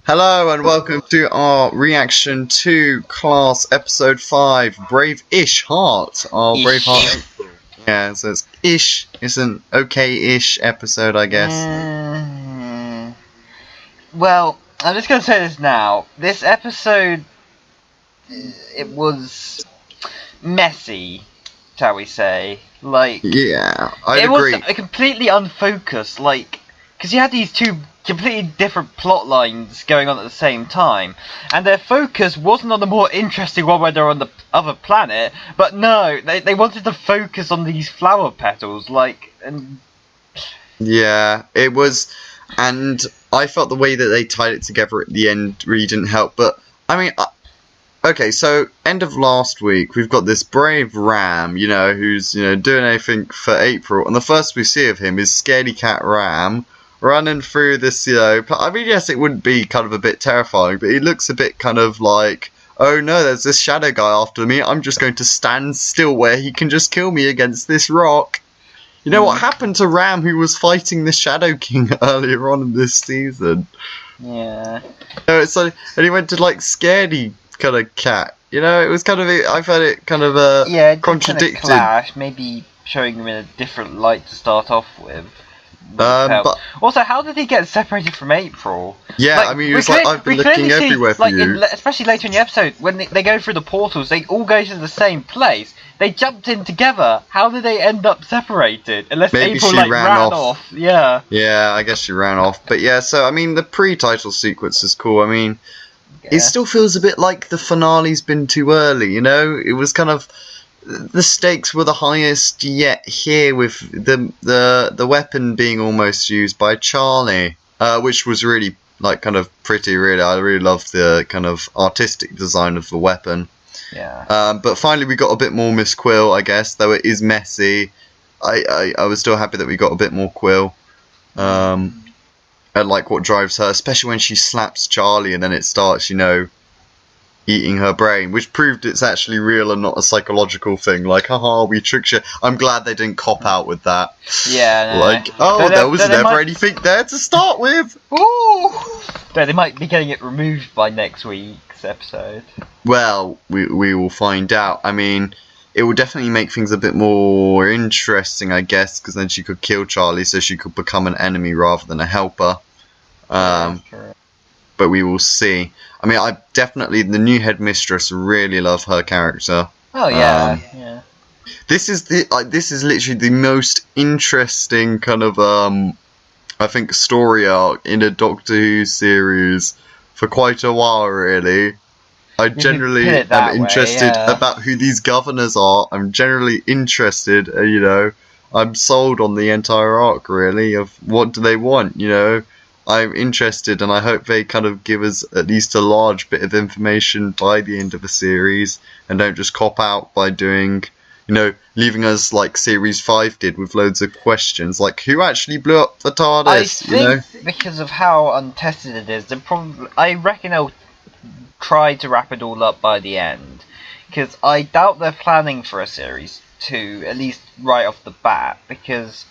Hello and welcome to our reaction to Class Episode 5, Brave-ish Heart, our Ish. Braveheart. Yeah, so it's an okay-ish episode, I guess. Well, I'm just gonna say this now. This episode, it was messy, shall we say? Like, Yeah, I'd it agree. was completely unfocused. Because you had these two completely different plot lines going on at the same time, and their focus wasn't on the more interesting one where they're on the other planet, but no, they wanted to focus on these flower petals, Yeah, it was, and I felt the way that they tied it together at the end really didn't help, but, I mean, okay, so, end of last week, we've got this brave Ram, who's, doing anything for April, and the first we see of him is Scaredy Cat Ram, running through this, I mean, yes, it would be kind of a bit terrifying, but he looks a bit kind of like, oh no, there's this shadow guy after me, I'm just going to stand still where he can just kill me against this rock. You know what happened to Ram, who was fighting the Shadow King earlier on in this season? yeah. It's like, and he went to, like, Scaredy kind of Cat. It was kind of, I found it kind of contradicted. Kind of clash, maybe showing him in a different light to start off with. But also, how did he get separated from April? yeah, I mean, he was like, I've been looking everywhere for you. Especially later in the episode, when they go through the portals, they all go to the same place. They jumped in together. How did they end up separated? Unless Maybe April she ran off. Yeah. Yeah, I guess she ran off. But yeah, so I mean, the pre-title sequence is cool. I mean, it still feels a bit like the finale's been too early. It was kind of, the stakes were the highest yet here, with the weapon being almost used by Charlie, which was really, like, kind of pretty. Really, I really loved the kind of artistic design of the weapon. Yeah. But finally we got a bit more Miss Quill, I guess, though it is messy. I was still happy that we got a bit more Quill. And like what drives her, especially when she slaps Charlie and then it starts, eating her brain, which proved it's actually real and not a psychological thing. Like, haha, we tricked you. I'm glad they didn't cop out with that. Yeah. No. There was never anything there to start with. Ooh. But they might be getting it removed by next week's episode. Well, we will find out. I mean, it will definitely make things a bit more interesting, I guess, because then she could kill Charlie, so she could become an enemy rather than a helper. But we will see. I mean, I definitely, the new headmistress, really love her character. Oh yeah, yeah. This is literally the most interesting kind of I think story arc in a Doctor Who series for quite a while, really. I generally am interested about who these governors are. I'm generally interested, I'm sold on the entire arc, really, of what do they want, I'm interested, and I hope they kind of give us at least a large bit of information by the end of the series, and don't just cop out by doing, leaving us like Series 5 did with loads of questions, like who actually blew up the TARDIS, I think because of how untested it is, I reckon they'll try to wrap it all up by the end, because I doubt they're planning for a Series 2, at least right off the bat, because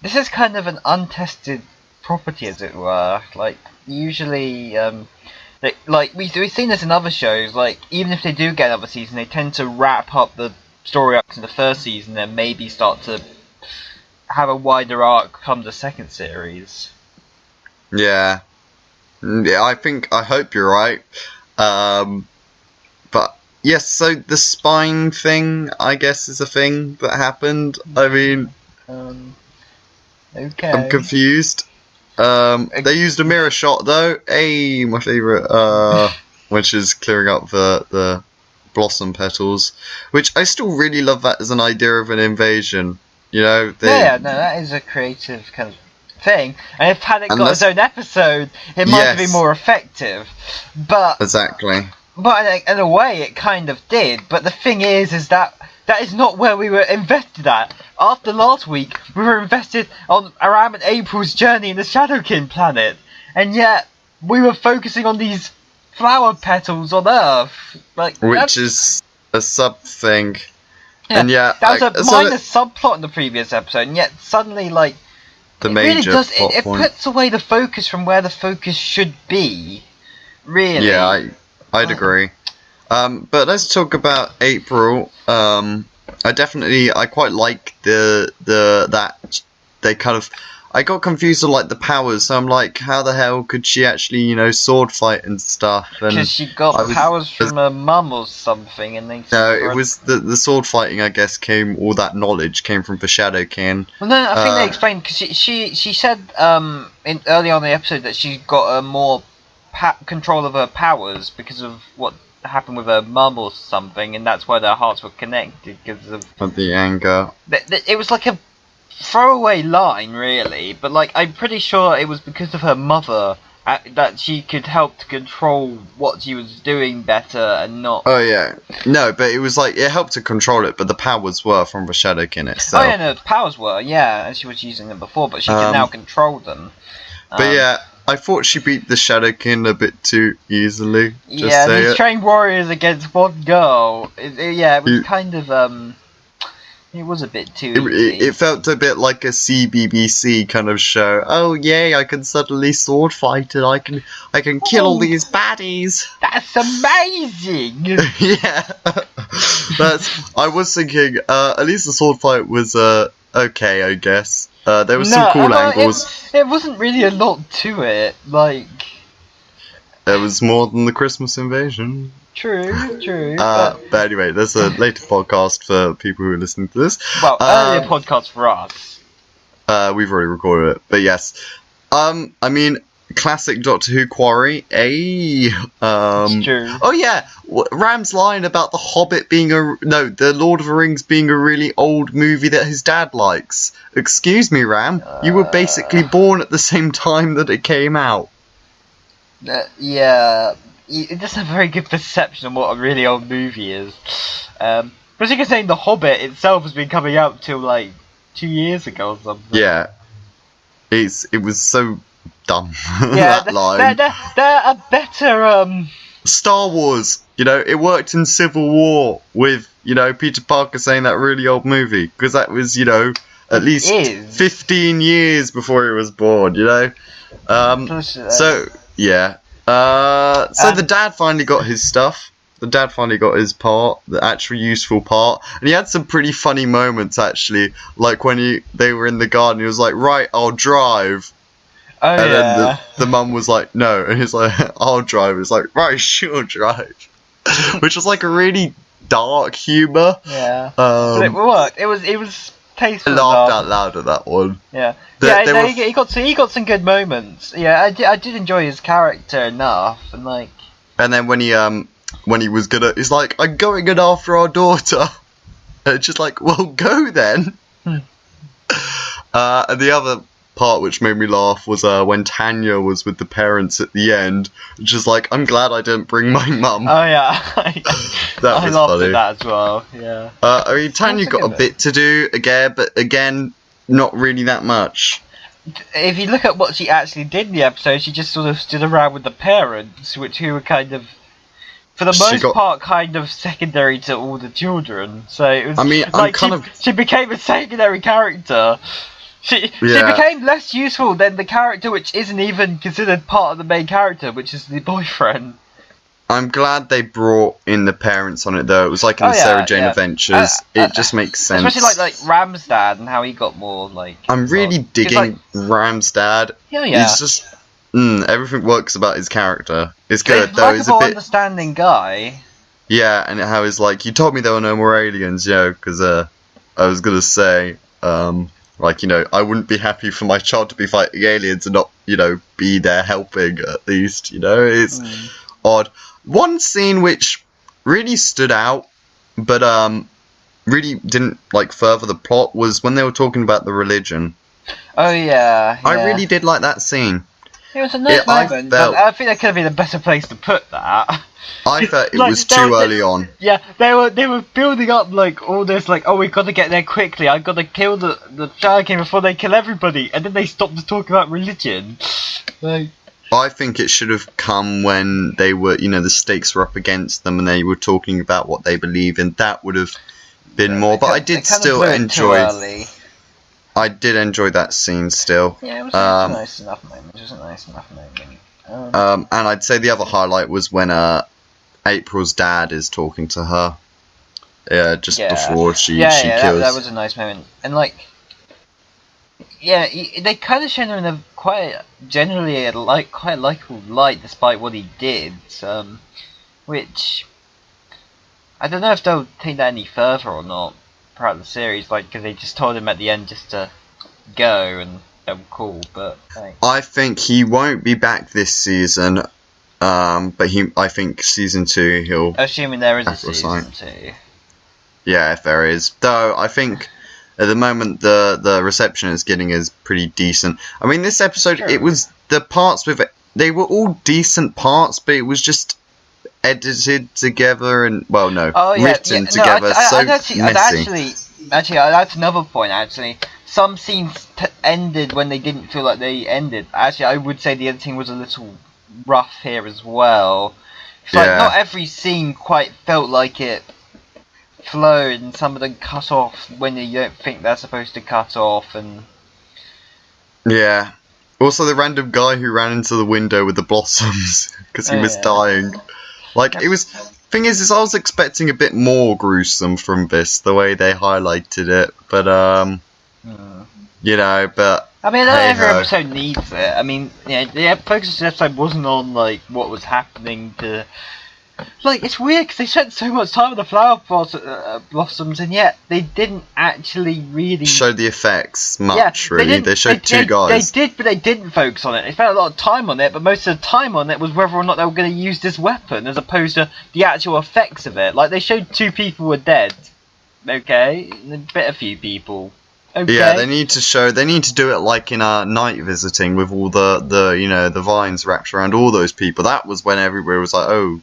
this is kind of an untested property, as it were. Like, usually, we've seen this in other shows, like, even if they do get another season, they tend to wrap up the story arcs in the first season, and maybe start to have a wider arc come the second series. Yeah, I hope you're right. But yes, so the spine thing, I guess, is a thing that happened. I mean, okay. I'm confused. They used a mirror shot though. Hey, my favourite, when she's clearing up the blossom petals, which I still really love that as an idea of an invasion. That is a creative kind of thing. And if Panic got its own episode, it might have been more effective. But exactly. But in a way, it kind of did. But the thing is that is not where we were invested at. After last week, we were invested on Aram and April's journey in the Shadowkin planet, and yet we were focusing on these flower petals on Earth, which is a sub thing. Yeah, and that was a minor subplot in the previous episode, and yet suddenly, the It major really does. plot It point. puts away the focus from where the focus should be. Really. Yeah, I'd agree. But let's talk about April. I quite like that they kind of. I got confused on like the powers, so I'm like, how the hell could she actually, sword fight and stuff? And Because she got powers from her mum or something, and they. no, it was the sword fighting. I guess all that knowledge came from the Shadowkin. Well, no, I think they explained because she said in early on in the episode that she got a more control of her powers because of what happened with her mum or something, and that's why their hearts were connected because of The anger. It was like a throwaway line, really, but like I'm pretty sure it was because of her mother that she could help to control what she was doing better and not. Oh yeah, no, but it was like it helped to control it, but the powers were from the Shadowkin itself. Oh yeah, no, the powers were, yeah, and she was using them before, but she can now control them. But yeah, I thought she beat the Shadowkin a bit too easily. Yeah, these trained warriors against one girl. It was kind of it was a bit too easy. It felt a bit like a CBBC kind of show. Oh yay! I can suddenly sword fight and I can kill all these baddies. That's amazing. Yeah, I was thinking. At least the sword fight was okay, I guess. There was some cool angles. It wasn't really a lot to it. Like there was more than the Christmas invasion. True. But anyway, there's a later podcast for people who are listening to this. Well, earlier podcast for us. We've already recorded it, but yes. I mean, classic Doctor Who quarry. It's true. Oh yeah, Ram's line about the Hobbit being the Lord of the Rings being a really old movie that his dad likes. Excuse me, Ram. You were basically born at the same time that it came out. Yeah. It doesn't have a very good perception of what a really old movie is. But as you can say, The Hobbit itself has been coming out till like 2 years ago or something. Yeah. It was so dumb. Yeah, that line. They're a better Star Wars, it worked in Civil War with, Peter Parker saying that really old movie. Because that was, at least 15 years before he was born, So, yeah. So the dad finally got his stuff. The dad finally got his part, the actual useful part, and he had some pretty funny moments actually. Like when they were in the garden, he was like, "Right, I'll drive," and then the mum was like, "No," and he's like, "I'll drive." He's like, "Right, she'll drive," which was like a really dark humor. Yeah, but it worked. It was tasteful. I laughed out loud at that one. Yeah. He got some good moments. Yeah, I did enjoy his character enough, and like. And then when he was he's like, "I'm going in after our daughter," and it's just like, "Well, go then." And the other part which made me laugh was when Tanya was with the parents at the end, just like, "I'm glad I didn't bring my mum." Oh yeah, I laughed funny. at that as well. Yeah. I mean, Tanya got a bit to do again, but again, not really that much. If you look at what she actually did in the episode, she just sort of stood around with the parents, who were kind of, for the most part, kind of secondary to all the children. So it was. I mean, like she became a secondary character. She became less useful than the character which isn't even considered part of the main character, which is the boyfriend. I'm glad they brought in the parents on it though. It was like in the Sarah Jane Adventures. It just makes sense. Especially like Ram's dad and how he got more like. I'm really digging Ram's dad. Yeah. He's just everything works about his character. It's good though. He's a bit understanding guy. Yeah, and how he's like, "You told me there were no more aliens, because I was gonna say, I wouldn't be happy for my child to be fighting aliens and not, be there helping at least, It's odd. One scene which really stood out, but really didn't further the plot was when they were talking about the religion. Oh yeah. I really did like that scene. It was a nice moment. I think that could have been a better place to put that. I thought it was too early on. Yeah, they were building up all this oh, we've got to get there quickly. I've got to kill the dragon before they kill everybody, and then they stopped to talk about religion. I think it should have come when they were, the stakes were up against them and they were talking about what they believe in. That would have been more. But I did still enjoy. I did enjoy that scene still. Yeah, it was a nice enough moment. It was a nice enough moment. And I'd say the other highlight was when April's dad is talking to her. Yeah, just before she kills. That was a nice moment. And like, yeah, they kind of shown him in a quite likable light, despite what he did. Which I don't know if they'll take that any further or not throughout the series, like, because they just told him at the end just to go, and they were cool. But I think he won't be back this season. But I think season 2 he'll. Assuming there is a season 2. Yeah, if there is. Though I think at the moment the reception it's getting is pretty decent. I mean, this episode it was the parts with it. They were all decent parts, but it was just edited together and written together. Actually, that's another point. Actually, some scenes ended when they didn't feel like they ended. Actually, I would say the editing was a little rough here as well. It's like not every scene quite felt like it flowed, and some of them cut off when you don't think they're supposed to cut off, and yeah. Also, the random guy who ran into the window with the blossoms because he was dying. Like, it was. Thing is I was expecting a bit more gruesome from this, the way they highlighted it, but you know, but I mean, not every episode needs it. I mean, the focus of the episode wasn't on like what was happening to. Like, it's weird because they spent so much time with the flower blossoms, and yet they didn't actually really show the effects much. Really, they showed two guys. They did, but they didn't focus on it. They spent a lot of time on it, but most of the time on it was whether or not they were going to use this weapon, as opposed to the actual effects of it. Like, they showed 2 people were dead, okay, and a few people. Okay. Yeah, they need to do it like in Night Visiting with all the vines wrapped around all those people. That was when everybody was like, oh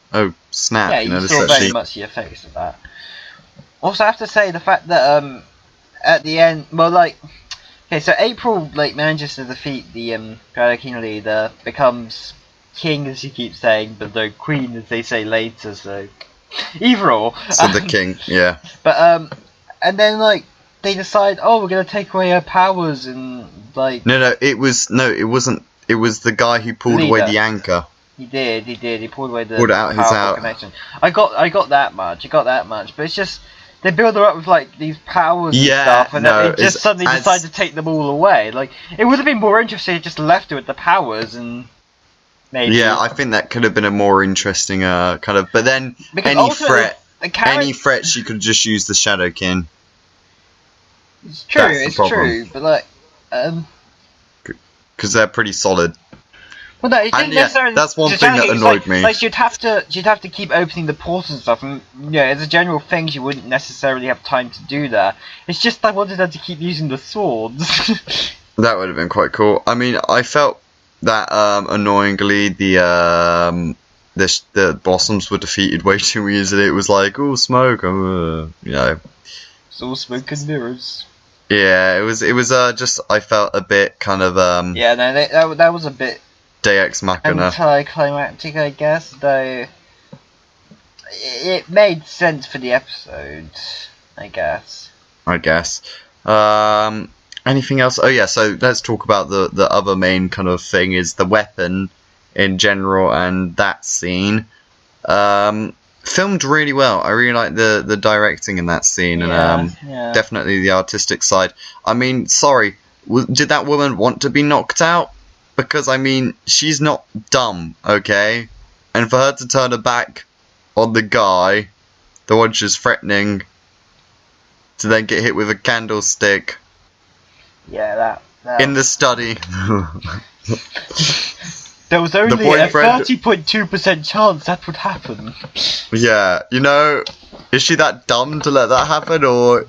snap. Yeah, you saw very much the effects of that. Also, I have to say the fact that at the end, so April manages to defeat the Dragon leader, becomes king as she keeps saying, but though queen as they say later. So either or. So the king, yeah. But and then they decide, we're gonna take away her powers, and it wasn't. It was the guy who pulled away the anchor. He did. He pulled away the powerful connection. I got that much. But it's just they build her up with these powers and stuff, and then they just suddenly decide to take them all away. Like, it would have been more interesting if they just left her with the powers and. Maybe. Yeah, I think that could have been a more interesting kind of. But then any threat, she could just use the Shadowkin. It's true, but because they're pretty solid. Well, no, it didn't necessarily. That's one thing that annoyed me. Like, she'd have to keep opening the portals and stuff, and as a general thing, she wouldn't necessarily have time to do that. It's just I wanted her to keep using the swords. That would have been quite cool. I mean, I felt that annoyingly the blossoms were defeated way too easily. It was like, smoke, It's all smoke and mirrors. Yeah, it was just I felt a bit kind of that was a bit Deus Ex Machina, anticlimactic, I guess. Though it made sense for the episode, I guess. Anything else? Oh yeah, so let's talk about the other main kind of thing is the weapon in general, and that scene. Filmed really well. I really like the directing in that scene, and definitely the artistic side. I mean, sorry, did that woman want to be knocked out? Because I mean, she's not dumb, okay? And for her to turn her back on the guy, the one she's threatening, to then get hit with a candlestick. Yeah, that in the study. There was only a 30.2% chance that would happen. Yeah, is she that dumb to let that happen, or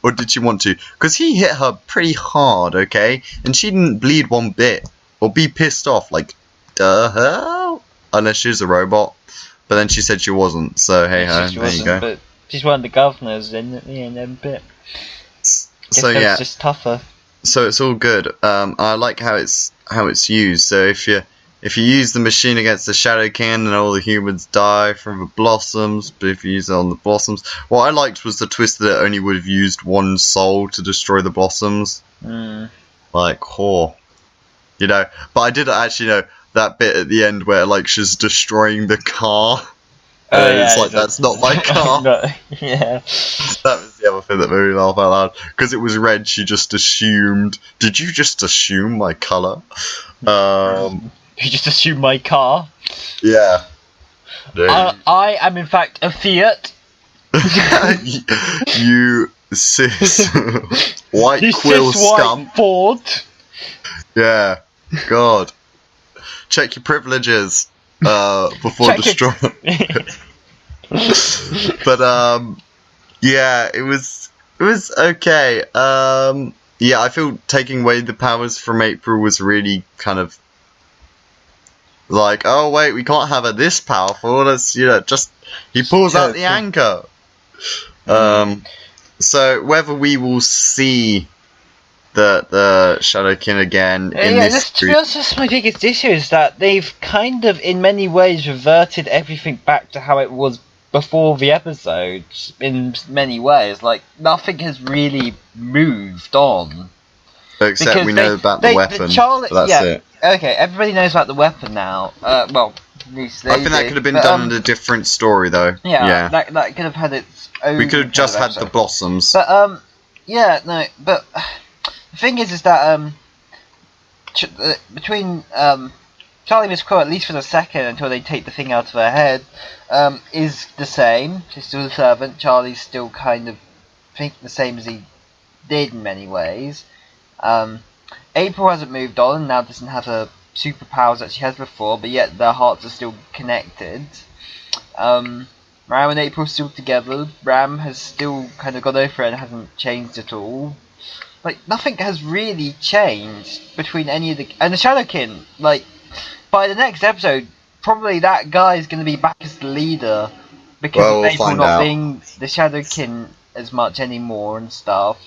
or did she want to? Because he hit her pretty hard, okay, and she didn't bleed one bit or be pissed off. Like, the hell? Unless she's a robot, but then she said she wasn't. So hey ho, there you go. But she's one of the governors in the bit. So yeah, it's just tougher. So it's all good. I like how it's used. So if if you use the machine against the Shadow King, then all the humans die from the blossoms. But if you use it on the blossoms, what I liked was the twist that it only would have used one soul to destroy the blossoms. Like, you know. But I did actually know that bit at the end where like she's destroying the car. It's like, that's not my car. No, yeah. That was the other thing that made me laugh out loud. Because it was red, she just assumed. Did you just assume my colour? You just assume my car. Yeah. I am in fact a Fiat. You cis white You quill cis white scum. Ford. Yeah. God. Check your privileges before Check destroying. But yeah, it was okay. Yeah, I feel taking away the powers from April was really kind of like, oh wait, we can't have her this powerful. Let's, just he pulls out the anchor. So whether we will see the Shadow King again in this, to be honest, that's my biggest issue, is that they've kind of, in many ways, reverted everything back to how it was before the episode. In many ways, like nothing has really moved on. except because we know about the weapon. But that's it. Okay, everybody knows about the weapon now. Well, at least I think that could have been done in a different story, though. Yeah, that could have had its own. We could have just had the blossoms. But yeah, no, but the thing is that between Charlie Miss Quill, at least for the second, until they take the thing out of her head, is the same. She's still the servant. Charlie's still kind of thinking the same as he did in many ways. April hasn't moved on and now doesn't have her superpowers that she has before, but yet their hearts are still connected. Ram and April are still together. Ram has still kind of got over it and hasn't changed at all. Like, nothing has really changed between any of the... And the Shadow King, like, by the next episode, probably that guy is going to be back as the leader, because of April not being the Shadow King as much anymore and stuff.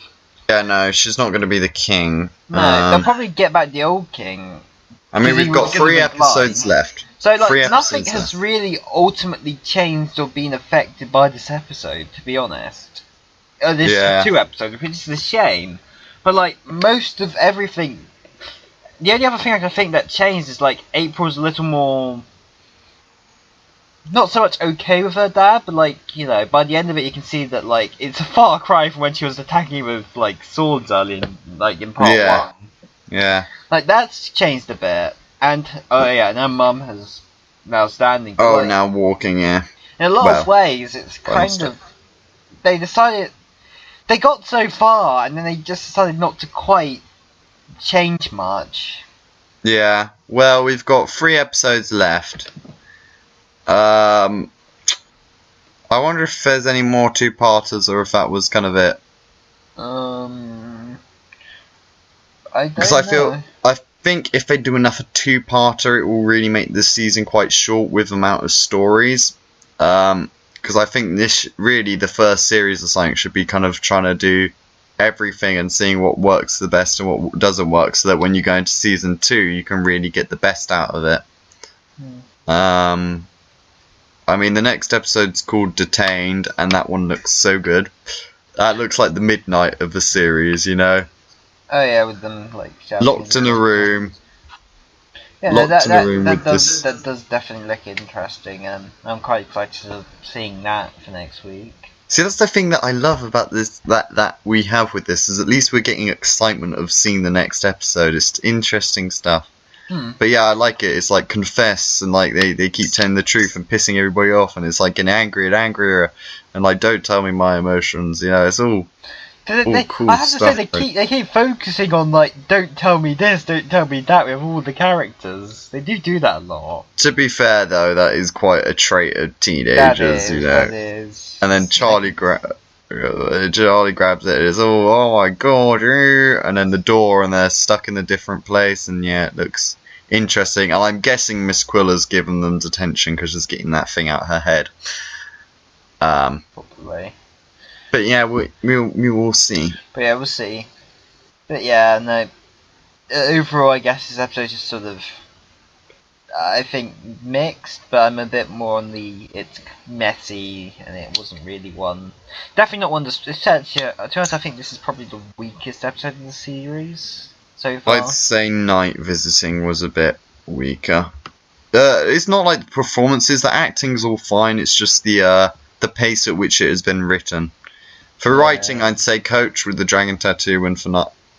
Yeah, no, she's not going to be the king. No, they'll probably get back the old king. I mean, we've got 3 episodes left. So, like, nothing has really ultimately changed or been affected by this episode, to be honest. This 2 episodes, which is a shame. But, like, most of everything... The only other thing I can think that changed is, like, April's a little more... Not so much okay with her dad, but, like, by the end of it you can see that, like, it's a far cry from when she was attacking with, like, swords early in part 1. Yeah. Like, that's changed a bit. And, and her mum has now standing. Oh, now walking, yeah. In a lot of ways, it's kind of... They decided... They got so far, and then they just decided not to quite change much. Yeah. Well, we've got 3 episodes left. I wonder if there's any more 2-parters, or if that was kind of it. I don't know. I think if they do enough of 2-parter, it will really make this season quite short with the amount of stories. Because I think the first series of something should be kind of trying to do everything and seeing what works the best and what doesn't work, so that when you go into season 2, you can really get the best out of it. I mean, the next episode's called Detained, and that one looks so good. That looks like the midnight of the series, Oh yeah, with them like locked in a room. Yeah, that does definitely look interesting, and I'm quite excited of seeing that for next week. See, that's the thing that I love about this, that we have with this, is at least we're getting excitement of seeing the next episode. It's interesting stuff. But yeah, I like it. It's like confess, and like they keep telling the truth and pissing everybody off, and it's like getting angrier and angrier, and like, don't tell me my emotions. It's all cool I have to stuff. say they keep focusing on like, don't tell me this, don't tell me that, with all the characters. They do that a lot. To be fair though, that is quite a trait of teenagers, That is. And then Charlie grabs it. It's oh my god, and then the door, and they're stuck in a different place, and yeah, it looks interesting. And I'm guessing Miss Quill has given them detention because she's getting that thing out her head. Probably. But yeah, we will see. But yeah, we'll see. But yeah, no. Overall, I guess this episode just sort of I think mixed, but I'm a bit more on the it's messy and it wasn't really one. Definitely not one. To be honest, I think this is probably the weakest episode in the series so far. I'd say Night Visiting was a bit weaker. It's not like the performances, the acting's all fine. It's just the pace at which it has been written. For writing, I'd say Coach with the Dragon Tattoo and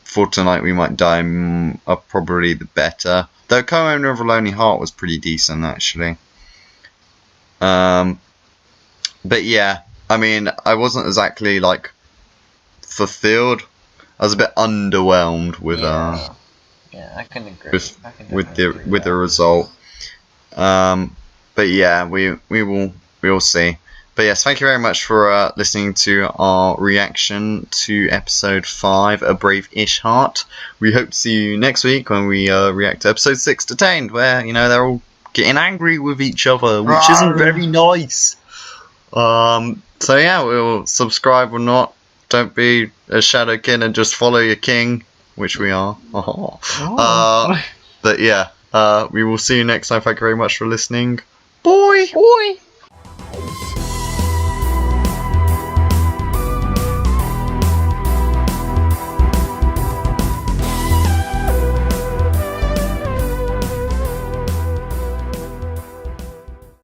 For Tonight We Might Die are probably the better. Though Co-Owner of a Lonely Heart was pretty decent, actually. But yeah, I mean, I wasn't exactly, like, fulfilled. I was a bit underwhelmed with yeah, I can agree. with the result. But yeah, we will see. But yes, thank you very much for listening to our reaction to episode 5, A Brave-ish Heart. We hope to see you next week when we react to episode 6, Detained, where, you know, they're all getting angry with each other, which isn't very nice. So yeah, we'll subscribe or not. Don't be a Shadow Kin and just follow your king, which we are. But yeah, we will see you next time. Thank you very much for listening. Bye! Boy!